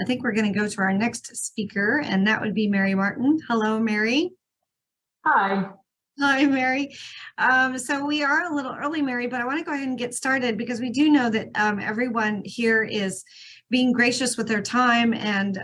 I think we're going to go to our next speaker, and that would be Mary Martin. Hello, Mary. Hi. Hi, Mary. So we are a little early, Mary, but I want to go ahead and get started because we do know that everyone here is being gracious with their time and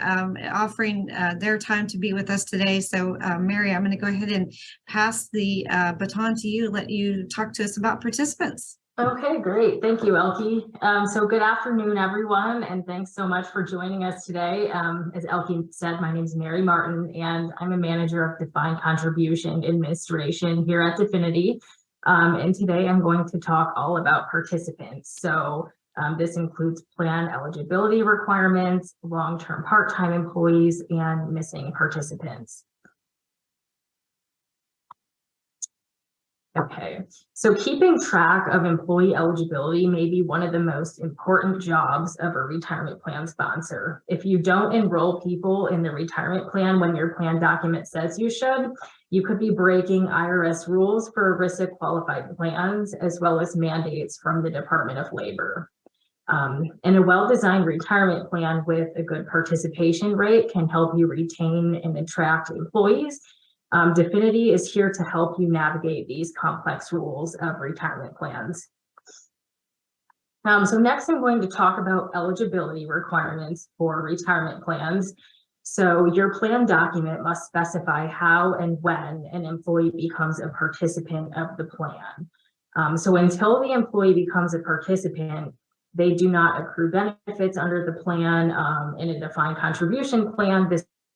offering their time to be with us today. So, Mary, I'm going to go ahead and pass the baton to you, let you talk to us about participants. Okay, great. Thank you, Elke. So good afternoon, everyone, and thanks so much for joining us today. As Elke said, my name is Mary Martin, and I'm a manager of defined contribution administration here at Definiti. And today I'm going to talk all about participants. So this includes plan eligibility requirements, long-term part-time employees, and missing participants. Okay, so keeping track of employee eligibility may be one of the most important jobs of a retirement plan sponsor. If you don't enroll people in the retirement plan when your plan document says you should, you could be breaking IRS rules for ERISA qualified plans, as well as mandates from the Department of Labor. And a well-designed retirement plan with a good participation rate can help you retain and attract employees. Definiti is here to help you navigate these complex rules of retirement plans. So next I'm going to talk about eligibility requirements for retirement plans. So your plan document must specify how and when an employee becomes a participant of the plan. So until the employee becomes a participant, they do not accrue benefits under the plan. In a defined contribution plan,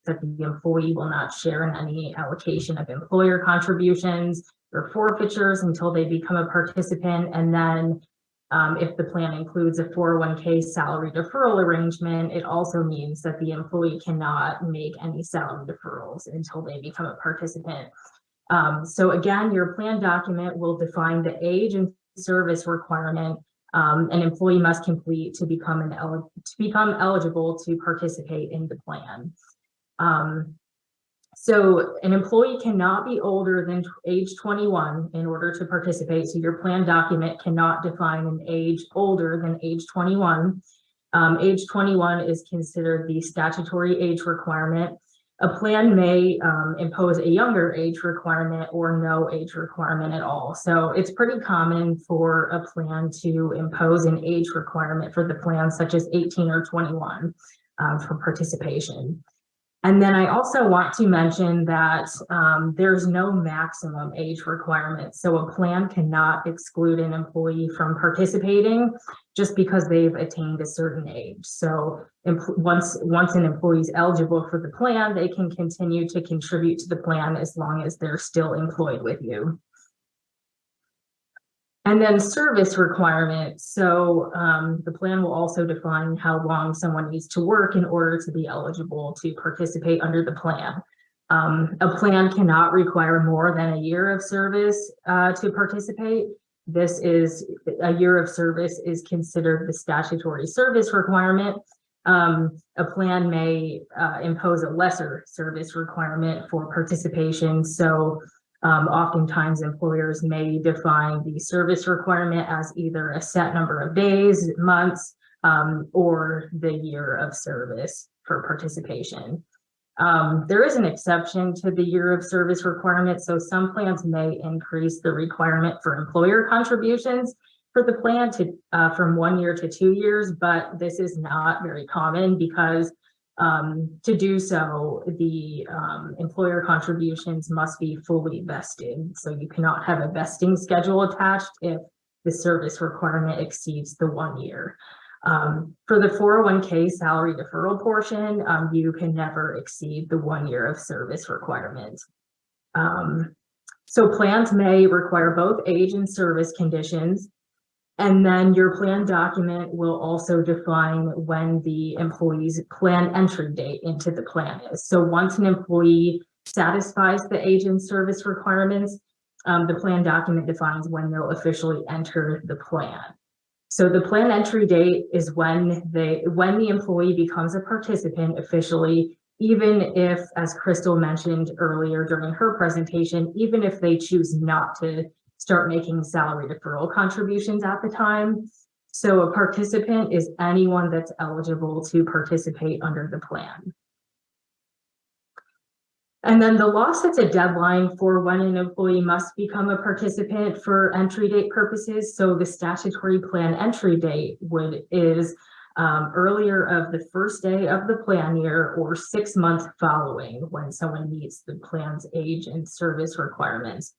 that the employee will not share in any allocation of employer contributions or forfeitures until they become a participant. And then if the plan includes a 401k salary deferral arrangement, it also means that the employee cannot make any salary deferrals until they become a participant. So again, your plan document will define the age and service requirement an employee must complete to become eligible to participate in the plan. So an employee cannot be older than age 21 in order to participate. So your plan document cannot define an age older than age 21. Age 21 is considered the statutory age requirement. A plan may impose a younger age requirement or no age requirement at all. So it's pretty common for a plan to impose an age requirement for the plan, such as 18 or 21 for participation. And then I also want to mention that there's no maximum age requirement. So a plan cannot exclude an employee from participating just because they've attained a certain age. So once an employee is eligible for the plan, they can continue to contribute to the plan as long as they're still employed with you. And then service requirements. So the plan will also define how long someone needs to work in order to be eligible to participate under the plan. A plan cannot require more than a year of service to participate. A year of service is considered the statutory service requirement. A plan may impose a lesser service requirement for participation. So oftentimes employers may define the service requirement as either a set number of days, months, or the year of service for participation. There is an exception to the year of service requirement. So some plans may increase the requirement for employer contributions for the plan to from 1 year to 2 years, but this is not very common because to do so, the employer contributions must be fully vested. So you cannot have a vesting schedule attached if the service requirement exceeds the 1 year. For the 401k salary deferral portion, you can never exceed the 1 year of service requirement. So plans may require both age and service conditions. And then your plan document will also define when the employee's plan entry date into the plan is. So once an employee satisfies the age and service requirements, the plan document defines when they'll officially enter the plan. So the plan entry date is when the employee becomes a participant officially, even if, as Crystal mentioned earlier during her presentation, even if they choose not to start making salary deferral contributions at the time. So a participant is anyone that's eligible to participate under the plan. And then the law sets a deadline for when an employee must become a participant for entry date purposes. So the statutory plan entry date is earlier of the first day of the plan year or 6 months following when someone meets the plan's age and service requirements.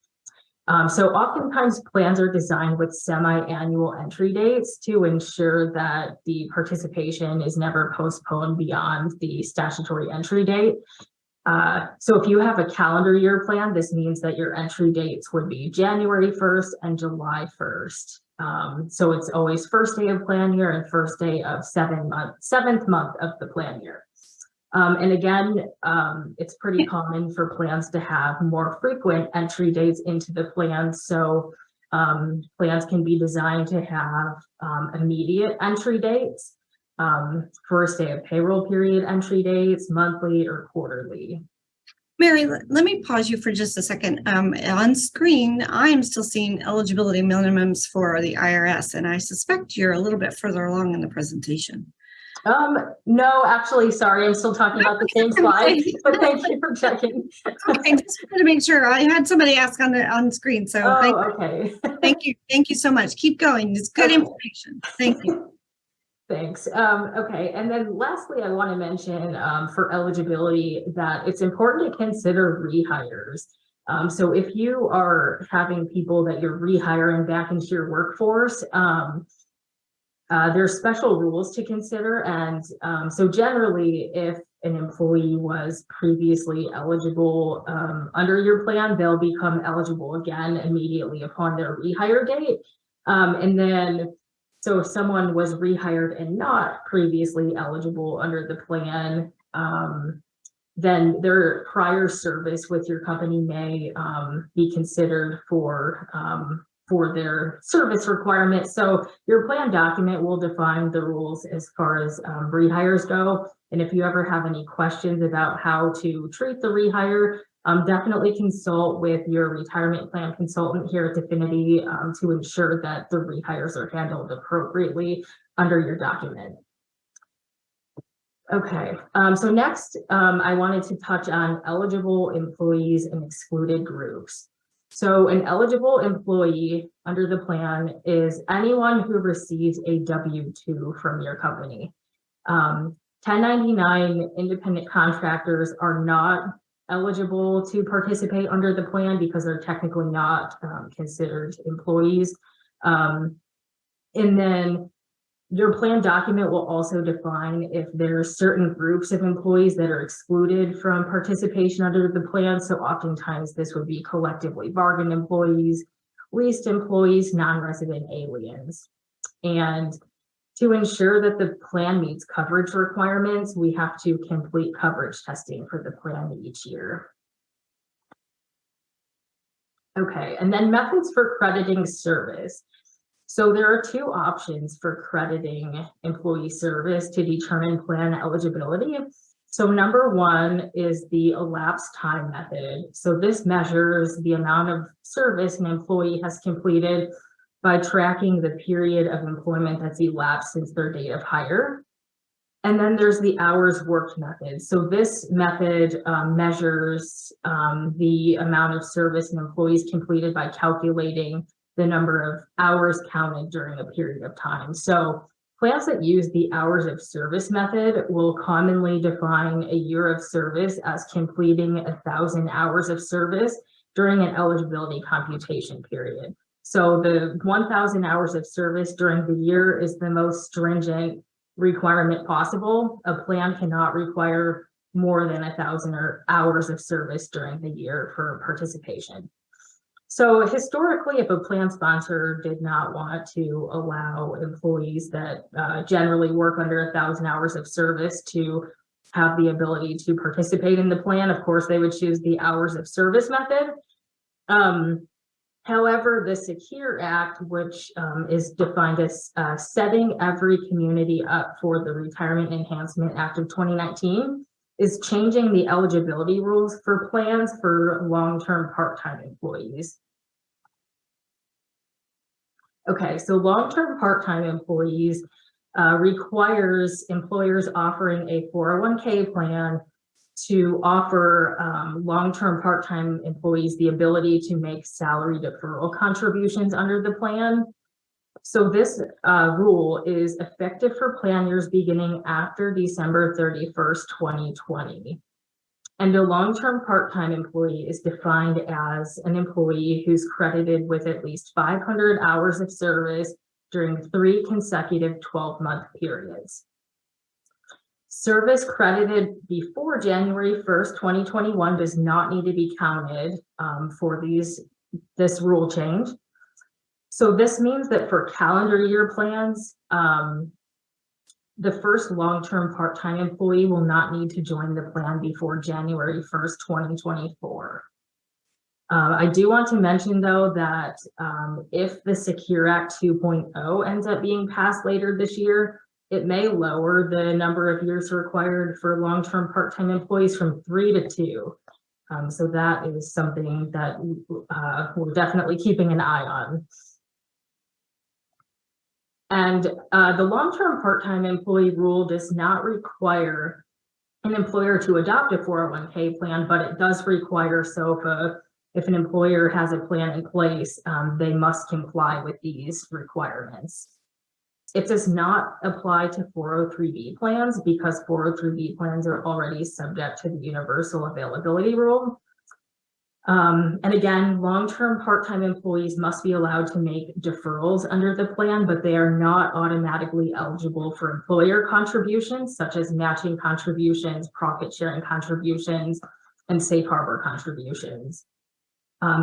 So oftentimes plans are designed with semi-annual entry dates to ensure that the participation is never postponed beyond the statutory entry date. So if you have a calendar year plan, this means that your entry dates would be January 1st and July 1st. So it's always first day of plan year and first day of seventh month of the plan year. And again, it's pretty common for plans to have more frequent entry dates into the plan. So plans can be designed to have immediate entry dates, first day of payroll period entry dates, monthly or quarterly. Mary, let me pause you for just a second. On screen, I'm still seeing eligibility minimums for the IRS, and I suspect you're a little bit further along in the presentation. No, actually, sorry, I'm still talking about the same slide, but thank you for checking. Okay, just wanted to make sure. I had somebody ask on screen, so okay. Thank you so much. Keep going. It's good information. Thank you. Thanks. Okay, and then lastly, I want to mention for eligibility that it's important to consider rehires. So if you are having people that you're rehiring back into your workforce, there's special rules to consider. And so generally, if an employee was previously eligible under your plan, they'll become eligible again immediately upon their rehire date. And then, so if someone was rehired and not previously eligible under the plan, then their prior service with your company may be considered for their service requirements. So your plan document will define the rules as far as rehires go. And if you ever have any questions about how to treat the rehire, definitely consult with your retirement plan consultant here at Definiti to ensure that the rehires are handled appropriately under your document. Okay, so next I wanted to touch on eligible employees and excluded groups. So an eligible employee under the plan is anyone who receives a W-2 from your company. 1099 independent contractors are not eligible to participate under the plan because they're technically not considered employees. And then your plan document will also define if there's certain groups of employees that are excluded from participation under the plan. So oftentimes this would be collectively bargained employees, leased employees, non-resident aliens. And to ensure that the plan meets coverage requirements, we have to complete coverage testing for the plan each year. Okay, and then methods for crediting service. So there are two options for crediting employee service to determine plan eligibility. So number one is the elapsed time method. So this measures the amount of service an employee has completed by tracking the period of employment that's elapsed since their date of hire. And then there's the hours worked method. So this method measures the amount of service an employee has completed by calculating the number of hours counted during a period of time. So plans that use the hours of service method will commonly define a year of service as completing 1,000 hours of service during an eligibility computation period. So the 1,000 hours of service during the year is the most stringent requirement possible. A plan cannot require more than 1,000 hours of service during the year for participation. So historically, if a plan sponsor did not want to allow employees that generally work under 1,000 hours of service to have the ability to participate in the plan, of course, they would choose the hours of service method. However, the SECURE Act, which is defined as setting every community up for the Retirement Enhancement Act of 2019, is changing the eligibility rules for plans for long-term part-time employees. Okay, so long-term part-time employees requires employers offering a 401k plan to offer long-term part-time employees the ability to make salary deferral contributions under the plan. So this rule is effective for plan years beginning after December 31st, 2020. And a long-term part-time employee is defined as an employee who's credited with at least 500 hours of service during 3 consecutive 12-month periods. Service credited before January 1st, 2021 does not need to be counted for this rule change. So this means that for calendar year plans, the first long-term part-time employee will not need to join the plan before January 1st, 2024. I do want to mention, though, that if the Secure Act 2.0 ends up being passed later this year, it may lower the number of years required for long-term part-time employees from 3 to 2. So that is something that we're definitely keeping an eye on. And the long-term part-time employee rule does not require an employer to adopt a 401k plan, but it does require, so if an employer has a plan in place, they must comply with these requirements. It does not apply to 403b plans because 403b plans are already subject to the universal availability rule. And again, long-term part-time employees must be allowed to make deferrals under the plan, but they are not automatically eligible for employer contributions, such as matching contributions, profit-sharing contributions, and safe harbor contributions.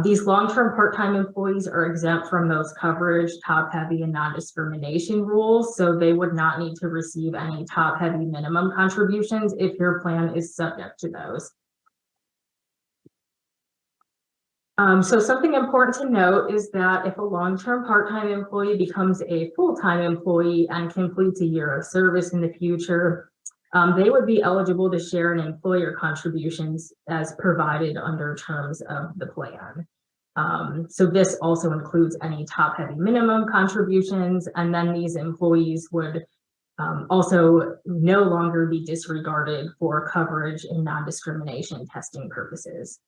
These long-term part-time employees are exempt from those coverage, top-heavy, and non-discrimination rules, so they would not need to receive any top-heavy minimum contributions if your plan is subject to those. So something important to note is that if a long-term part-time employee becomes a full-time employee and completes a year of service in the future, they would be eligible to share in employer contributions as provided under terms of the plan. So this also includes any top-heavy minimum contributions, and then these employees would also no longer be disregarded for coverage and non-discrimination testing purposes.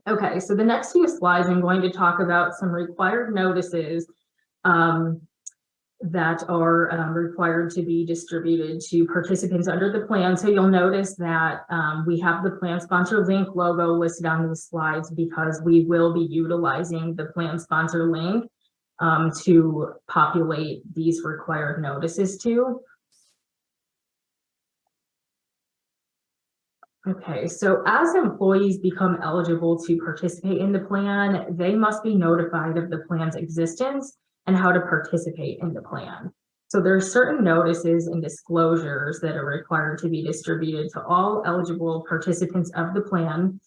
Okay, so the next few slides, I'm going to talk about some required notices that are required to be distributed to participants under the plan. So you'll notice that we have the plan sponsor link logo listed on the slides because we will be utilizing the plan sponsor link to populate these required notices to. Okay, so as employees become eligible to participate in the plan, they must be notified of the plan's existence and how to participate in the plan. So there are certain notices and disclosures that are required to be distributed to all eligible participants of the plan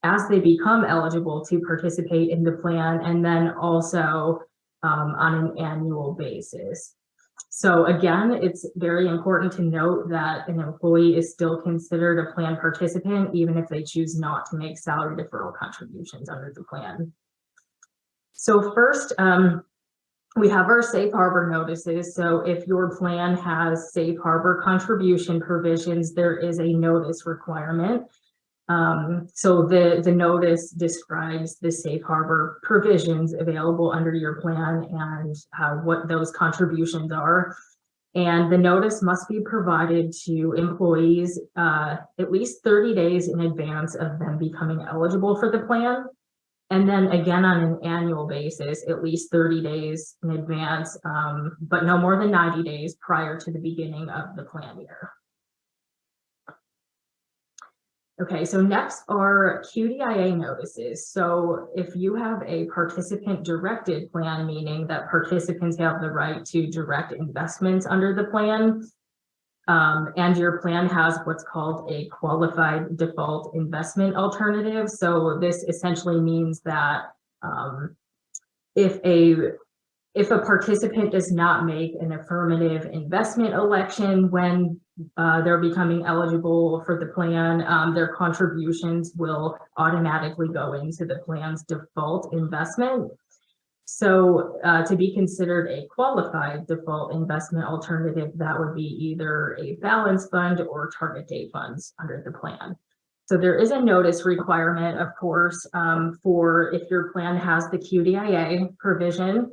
as they become eligible to participate in the plan, and then also on an annual basis. So again, it's very important to note that an employee is still considered a plan participant, even if they choose not to make salary deferral contributions under the plan. So first, we have our safe harbor notices. So if your plan has safe harbor contribution provisions, there is a notice requirement. So the notice describes the safe harbor provisions available under your plan and what those contributions are. And the notice must be provided to employees at least 30 days in advance of them becoming eligible for the plan. And then again, on an annual basis, at least 30 days in advance, but no more than 90 days prior to the beginning of the plan year. Okay, so next are QDIA notices. So if you have a participant directed plan, meaning that participants have the right to direct investments under the plan, and your plan has what's called a qualified default investment alternative. So this essentially means that if a participant does not make an affirmative investment election when they're becoming eligible for the plan, their contributions will automatically go into the plan's default investment. So to be considered a qualified default investment alternative, that would be either a balance fund or target date funds under the plan. So there is a notice requirement, of course, for if your plan has the QDIA provision.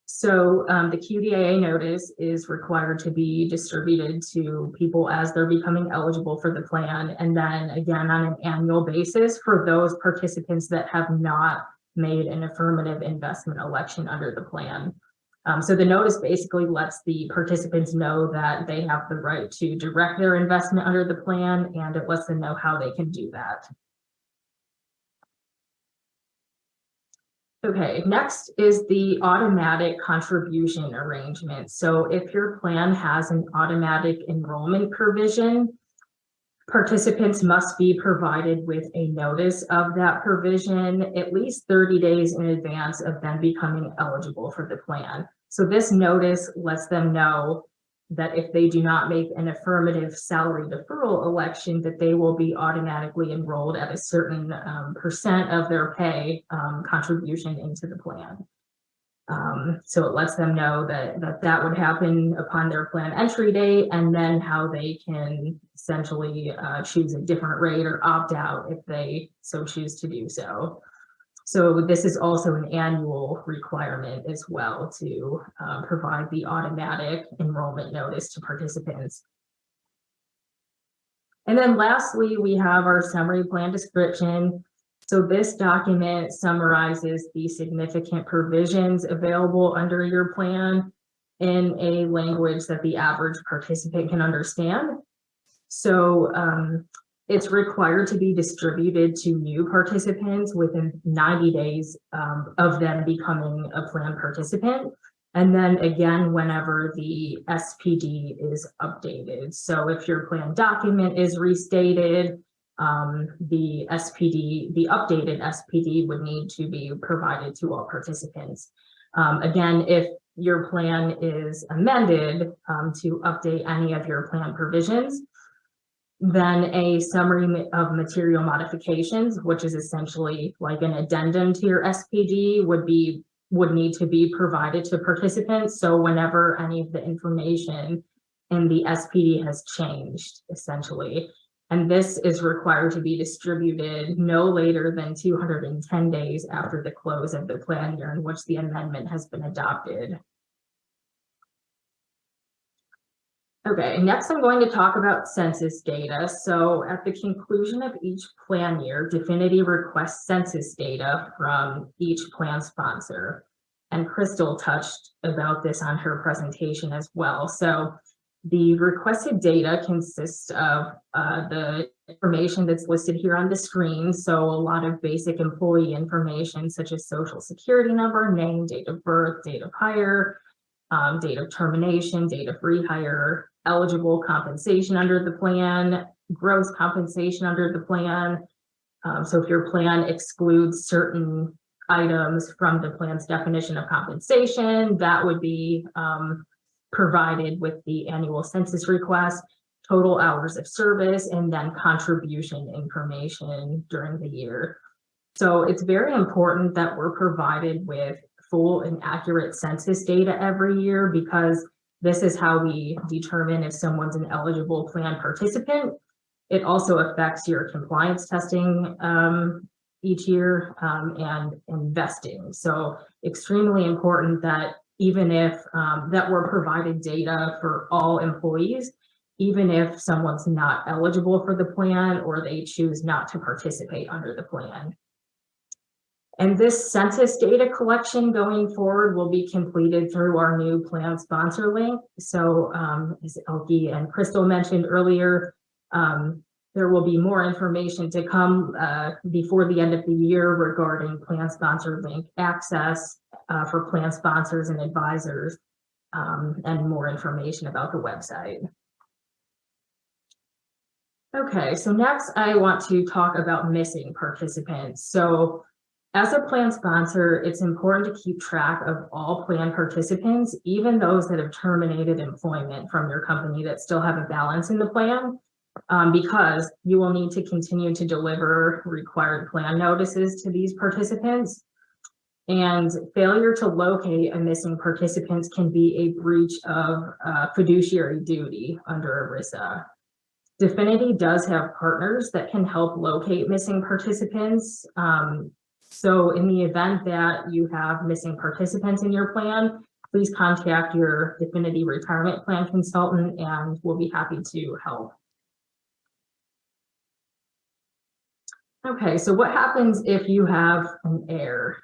So the QDIA notice is required to be distributed to people as they're becoming eligible for the plan. And then again, on an annual basis for those participants that have not made an affirmative investment election under the plan. So the notice basically lets the participants know that they have the right to direct their investment under the plan, and it lets them know how they can do that. Okay, next is the automatic contribution arrangement. So if your plan has an automatic enrollment provision, participants must be provided with a notice of that provision at least 30 days in advance of them becoming eligible for the plan. So this notice lets them know that if they do not make an affirmative salary deferral election, that they will be automatically enrolled at a certain percent of their pay contribution into the plan. So it lets them know that would happen upon their plan entry date, and then how they can essentially choose a different rate or opt out if they so choose to do so. So this is also an annual requirement as well to provide the automatic enrollment notice to participants. And then lastly, we have our summary plan description. So this document summarizes the significant provisions available under your plan in a language that the average participant can understand. So it's required to be distributed to new participants within 90 days of them becoming a plan participant. And then again, whenever the SPD is updated. So if your plan document is restated, the updated SPD would need to be provided to all participants. Again, if your plan is amended to update any of your plan provisions, then a summary of material modifications, which is essentially like an addendum to your SPD, would need to be provided to participants. So whenever any of the information in the SPD has changed, essentially, and this is required to be distributed no later than 210 days after the close of the plan year in which the amendment has been adopted. Okay, next I'm going to talk about census data. So at the conclusion of each plan year, Definiti requests census data from each plan sponsor. And Crystal touched about this on her presentation as well. So the requested data consists of the information that's listed here on the screen. So a lot of basic employee information such as social security number, name, date of birth, date of hire, date of termination, date of rehire, eligible compensation under the plan, gross compensation under the plan. So if your plan excludes certain items from the plan's definition of compensation, that would be provided with the annual census request, total hours of service, and then contribution information during the year. So it's very important that we're provided with full and accurate census data every year, because this is how we determine if someone's an eligible plan participant. It also affects your compliance testing each year and investing. So extremely important that even if that we're provided data for all employees, even if someone's not eligible for the plan or they choose not to participate under the plan. And this census data collection going forward will be completed through our new plan sponsor link. So as Elke and Crystal mentioned earlier, there will be more information to come before the end of the year regarding plan sponsor link access for plan sponsors and advisors, and more information about the website. Okay, so next I want to talk about missing participants. So As a plan sponsor, it's important to keep track of all plan participants, even those that have terminated employment from your company that still have a balance in the plan, because you will need to continue to deliver required plan notices to these participants. And failure to locate a missing participants can be a breach of fiduciary duty under ERISA. Definiti does have partners that can help locate missing participants. So in the event that you have missing participants in your plan, please contact your Definiti retirement plan consultant and we'll be happy to help. Okay, so what happens if you have an error?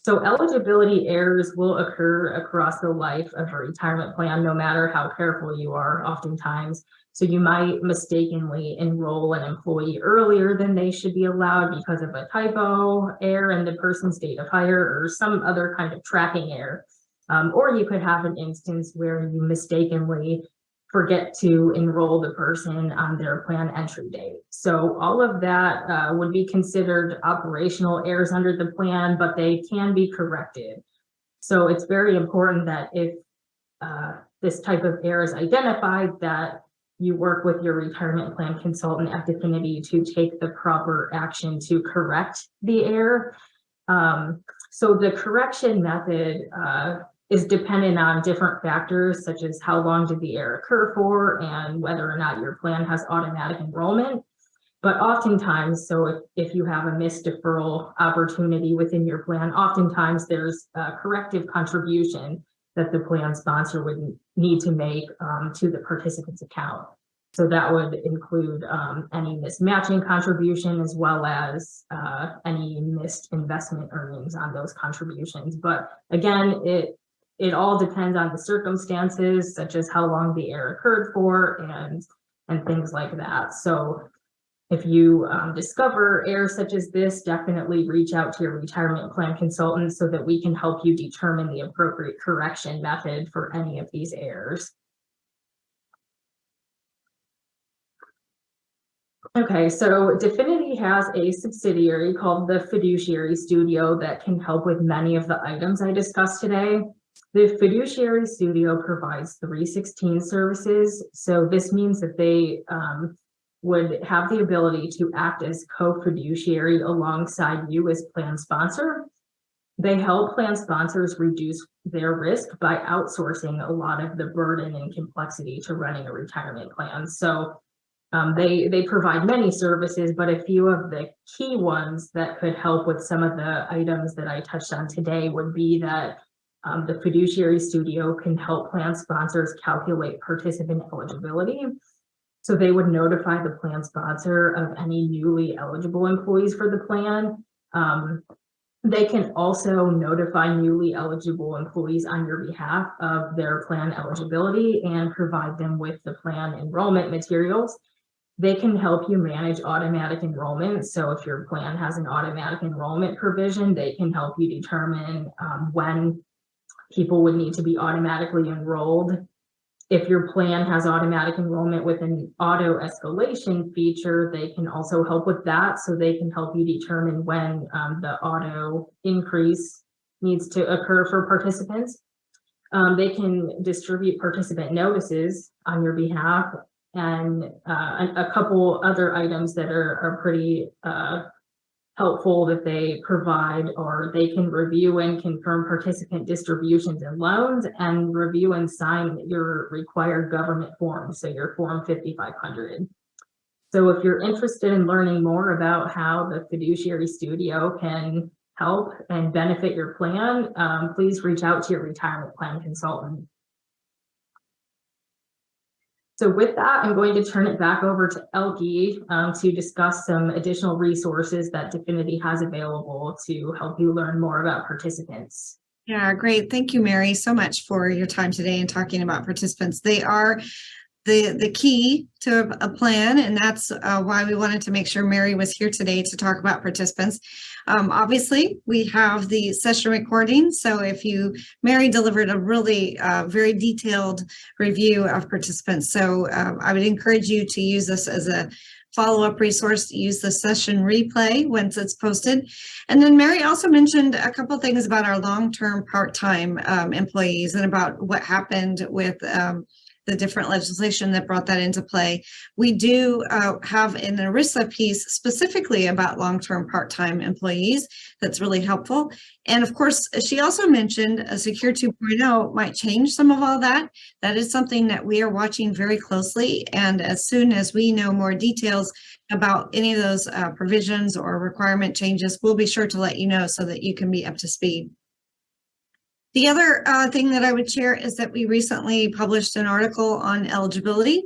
So eligibility errors will occur across the life of a retirement plan, no matter how careful you are, oftentimes. So you might mistakenly enroll an employee earlier than they should be allowed because of a typo error in the person's date of hire or some other kind of tracking error. Or you could have an instance where you mistakenly forget to enroll the person on their plan entry date. So all of that would be considered operational errors under the plan, but they can be corrected. So it's very important that if this type of error is identified, that you work with your retirement plan consultant at Definiti to take the proper action to correct the error. So the correction method is dependent on different factors, such as how long did the error occur for and whether or not your plan has automatic enrollment. But oftentimes, so if you have a missed deferral opportunity within your plan, oftentimes there's a corrective contribution that the plan sponsor would need to make to the participant's account. So that would include any mismatching contribution as well as any missed investment earnings on those contributions. But again, it all depends on the circumstances, such as how long the error occurred for and things like that. So if you discover errors such as this, definitely reach out to your retirement plan consultant so that we can help you determine the appropriate correction method for any of these errors. Okay, so Definiti has a subsidiary called the Fiduciary Studio that can help with many of the items I discussed today. The Fiduciary Studio provides 316 services. So this means that they would have the ability to act as co-fiduciary alongside you as plan sponsor. They help plan sponsors reduce their risk by outsourcing a lot of the burden and complexity to running a retirement plan. So they provide many services, but a few of the key ones that could help with some of the items that I touched on today would be that the Fiduciary Studio can help plan sponsors calculate participant eligibility. So they would notify the plan sponsor of any newly eligible employees for the plan. They can also notify newly eligible employees on your behalf of their plan eligibility and provide them with the plan enrollment materials. They can help you manage automatic enrollment. So if your plan has an automatic enrollment provision, they can help you determine when people would need to be automatically enrolled. If your plan has automatic enrollment with an auto escalation feature, they can also help with that. So they can help you determine when the auto increase needs to occur for participants. They can distribute participant notices on your behalf, and a couple other items that are pretty helpful that they provide, or they can review and confirm participant distributions and loans and review and sign your required government forms, so your Form 5500. So if you're interested in learning more about how the Fiduciary Studio can help and benefit your plan, please reach out to your retirement plan consultant. So with that, I'm going to turn it back over to Elke to discuss some additional resources that Definiti has available to help you learn more about participants. Yeah, great. Thank you, Mary, so much for your time today and talking about participants. They are the key to a plan, and that's why we wanted to make sure Mary was here today to talk about participants. Obviously, we have the session recording, so Mary delivered a really very detailed review of participants. So I would encourage you to use this as a follow-up resource to use the session replay once it's posted. And then Mary also mentioned a couple things about our long-term part-time employees and about what happened with the different legislation that brought that into play. We do have an ERISA piece specifically about long-term part-time employees that's really helpful. And of course, she also mentioned a Secure 2.0 might change some of all that. That is something that we are watching very closely. And as soon as we know more details about any of those provisions or requirement changes, we'll be sure to let you know so that you can be up to speed. The other thing that I would share is that we recently published an article on eligibility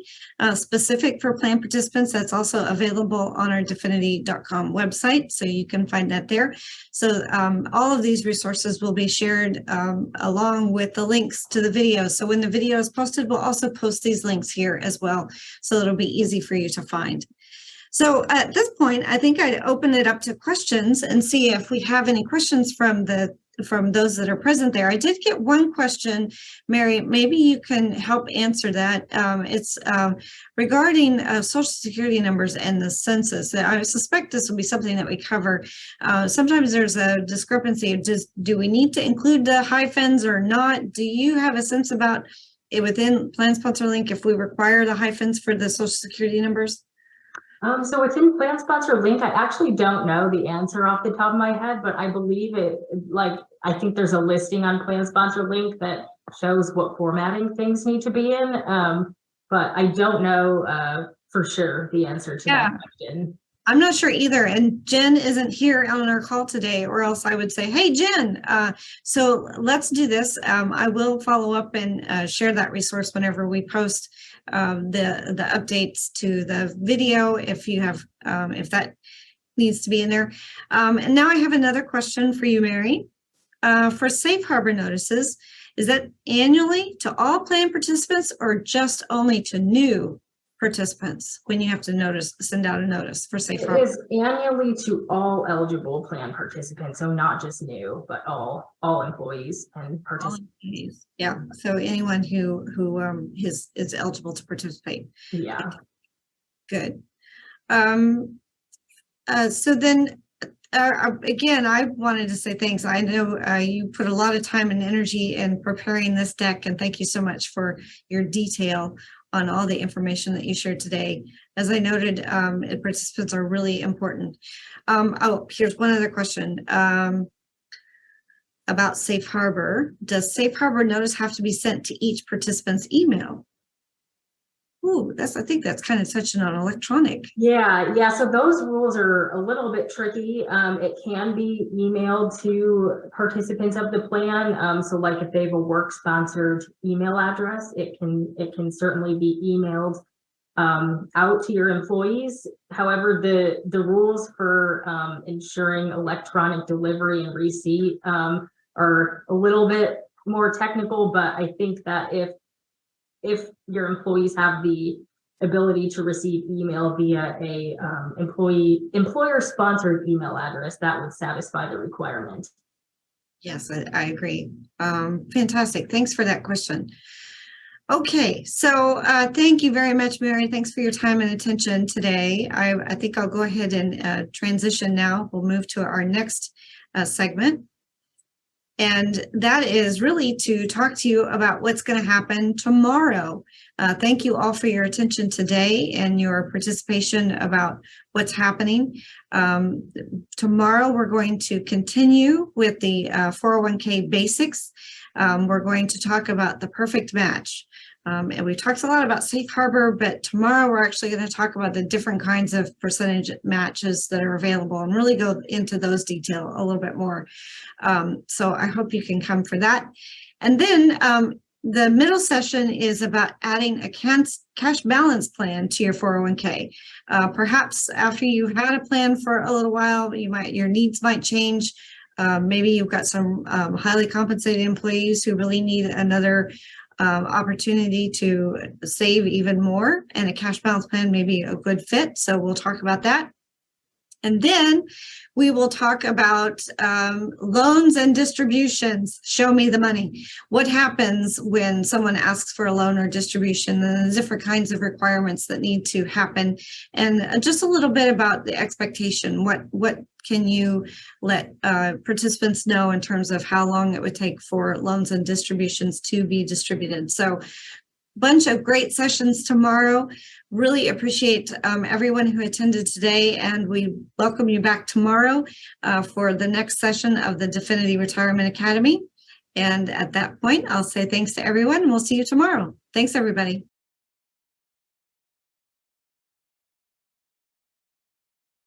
specific for plan participants. That's also available on our Definiti.com website, so you can find that there. So all of these resources will be shared along with the links to the video. So when the video is posted, we'll also post these links here as well, so it'll be easy for you to find. So at this point, I think I'd open it up to questions and see if we have any questions from those that are present there. I did get one question, Mary, maybe you can help answer that. It's regarding Social Security numbers and the census. I suspect this will be something that we cover. Sometimes there's a discrepancy of just, do we need to include the hyphens or not? Do you have a sense about it within Plan Sponsor Link if we require the hyphens for the Social Security numbers? So within Plan Sponsor Link, I actually don't know the answer off the top of my head, but I believe I think there's a listing on Plan Sponsor Link that shows what formatting things need to be in. But I don't know for sure the answer to that question. I'm not sure either. And Jen isn't here on our call today, or else I would say, hey, Jen. So let's do this. I will follow up and share that resource whenever we post the updates to the video, if you have, if that needs to be in there. And now I have another question for you, Mary. For safe harbor notices, is that annually to all plan participants or just only to new participants when you have to send out a notice for safe harbor? It is annually to all eligible plan participants, so not just new, but all employees and participants. Yeah, so anyone who is eligible to participate. Yeah. Good. So then again, I wanted to say thanks. I know you put a lot of time and energy in preparing this deck, and thank you so much for your detail on all the information that you shared today. As I noted, participants are really important. Oh, here's one other question about Safe Harbor. Does Safe Harbor notice have to be sent to each participant's email? Ooh, I think that's kind of touching on electronic. Yeah. So those rules are a little bit tricky. It can be emailed to participants of the plan. So like if they have a work sponsored email address, it can certainly be emailed out to your employees. However, the rules for ensuring electronic delivery and receipt are a little bit more technical, but I think that if your employees have the ability to receive email via a employer-sponsored email address, that would satisfy the requirement. Yes, I agree. Fantastic. Thanks for that question. Okay, so thank you very much, Mary. Thanks for your time and attention today. I think I'll go ahead and transition now. We'll move to our next segment. And that is really to talk to you about what's going to happen tomorrow. Thank you all for your attention today and your participation about what's happening. Tomorrow, we're going to continue with the 401k basics. We're going to talk about the perfect match. And we've talked a lot about safe harbor, but tomorrow we're actually going to talk about the different kinds of percentage matches that are available and really go into those detail a little bit more. So I hope you can come for that. And then the middle session is about adding a cash balance plan to your 401k. Perhaps after you've had a plan for a little while, your needs might change. Maybe you've got some highly compensated employees who really need another opportunity to save even more, and a cash balance plan may be a good fit. So we'll talk about that. And then we will talk about loans and distributions. Show me the money. What happens when someone asks for a loan or distribution, and the different kinds of requirements that need to happen, and just a little bit about the expectation. What can you let participants know in terms of how long it would take for loans and distributions to be distributed? So bunch of great sessions tomorrow. Really appreciate everyone who attended today, and we welcome you back tomorrow for the next session of the Definiti Retirement Academy. And at that point, I'll say thanks to everyone, and we'll see you tomorrow. Thanks, everybody.